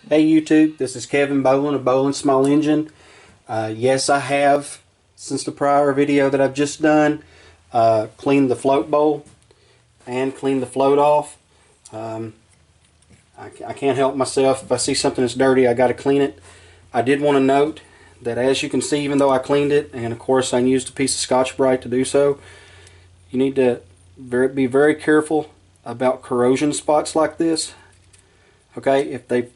Hey YouTube, this is Kevin Boland of Boland Small Engine. Yes, I have, since the prior video that I've just done, cleaned the float bowl and cleaned the float off. I can't help myself. If I see something that's dirty, I got to clean it. I did want to note that, as you can see, even though I cleaned it, and of course I used a piece of Scotch-Brite to do so, you need to be very careful about corrosion spots like this. Okay, if they've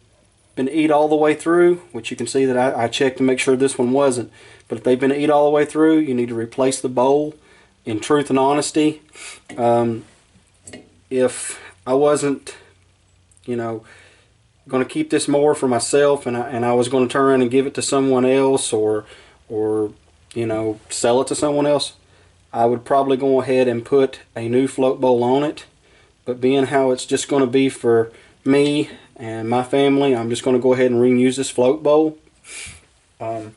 been eat all the way through, which you can see that I checked to make sure this one wasn't, but if they've been eat all the way through, you need to replace the bowl. In truth and honesty, if I wasn't, going to keep this more for myself, and I was going to turn around and give it to someone else, or sell it to someone else, I would probably go ahead and put a new float bowl on it. But being how it's just going to be for me and my family, I'm just going to go ahead and reuse this float bowl. The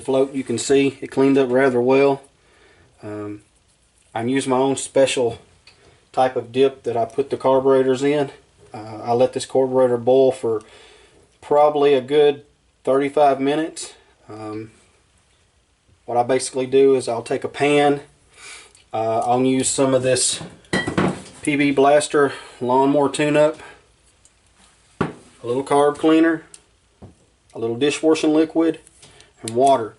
float, you can see it cleaned up rather well. I'm using my own special type of dip that I put the carburetors in. I let this carburetor boil for probably a good 35 minutes. What I basically do is I'll take a pan, I'll use some of this PB Blaster lawnmower tune-up, a little carb cleaner, a little dishwashing liquid, and water.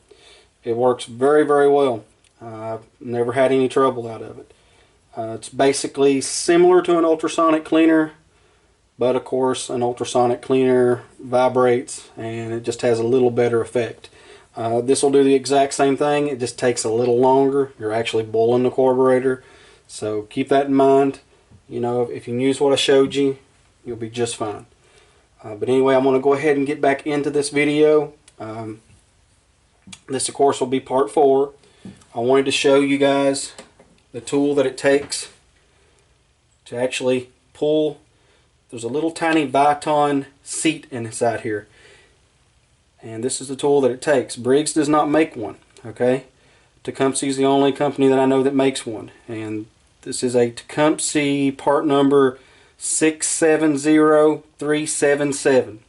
It works very, very well. I've never had any trouble out of it. It's basically similar to an ultrasonic cleaner, but of course an ultrasonic cleaner vibrates and it just has a little better effect. This will do the exact same thing, it just takes a little longer. You're actually boiling the carburetor, so keep that in mind. If you use what I showed you, you'll be just fine. But anyway, I'm going to go ahead and get back into this video. This of course will be part 4. I wanted to show you guys the tool that it takes to actually pull. There's a little tiny Viton seat inside here, and this is the tool that it takes. Briggs does not make one, okay? Tecumseh is the only company that I know that makes one, and this is a Tecumseh part number 670377.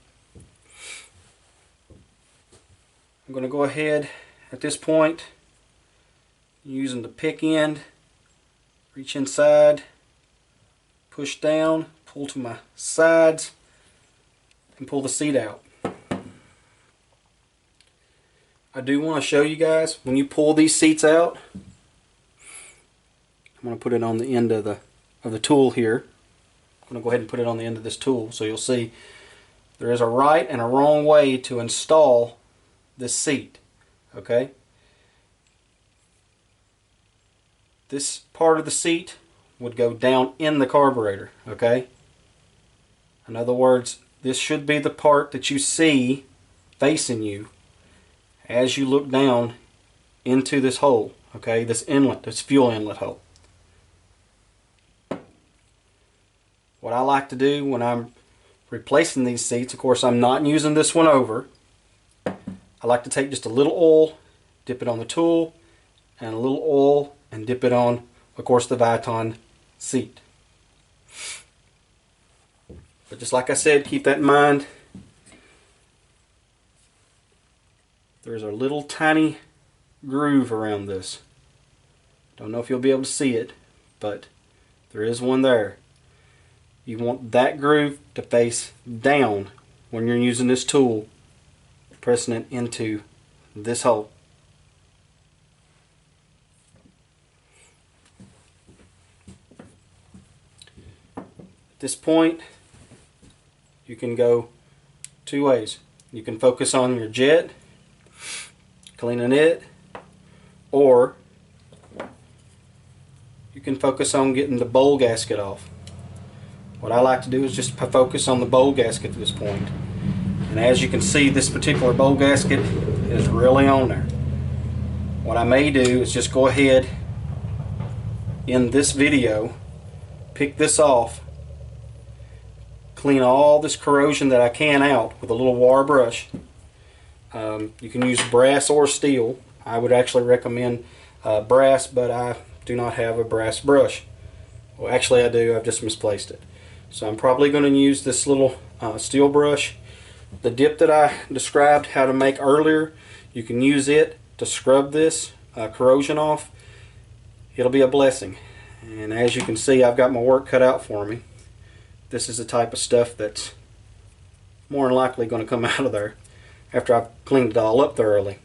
I'm going to go ahead at this point, using the pick end, reach inside, push down, pull to my sides, and pull the seat out. I do want to show you guys, when you pull these seats out, I'm going to put it on the end of the tool here. I'm going to go ahead and put it on the end of this tool so you'll see there is a right and a wrong way to install this seat. Okay? This part of the seat would go down in the carburetor. Okay? In other words, this should be the part that you see facing you as you look down into this hole. Okay? This inlet, this fuel inlet hole. What I like to do when I'm replacing these seats, of course I'm not using this one over, I like to take just a little oil, dip it on the tool, and a little oil and dip it on, of course, the Viton seat. But just like I said, keep that in mind. There's a little tiny groove around this. Don't know if you'll be able to see it, but there is one there. You want that groove to face down when you're using this tool, pressing it into this hole. At this point, you can go two ways. You can focus on your jet, cleaning it, or you can focus on getting the bowl gasket off. What I like to do is just focus on the bowl gasket at this point. And as you can see, this particular bowl gasket is really on there. What I may do is just go ahead in this video, pick this off, clean all this corrosion that I can out with a little wire brush. You can use brass or steel. I would actually recommend brass, but I do not have a brass brush. Well, actually I do, I've just misplaced it. So I'm probably going to use this little steel brush. The dip that I described how to make earlier, you can use it to scrub this corrosion off. It'll be a blessing. And as you can see, I've got my work cut out for me. This is the type of stuff that's more than likely going to come out of there after I've cleaned it all up thoroughly.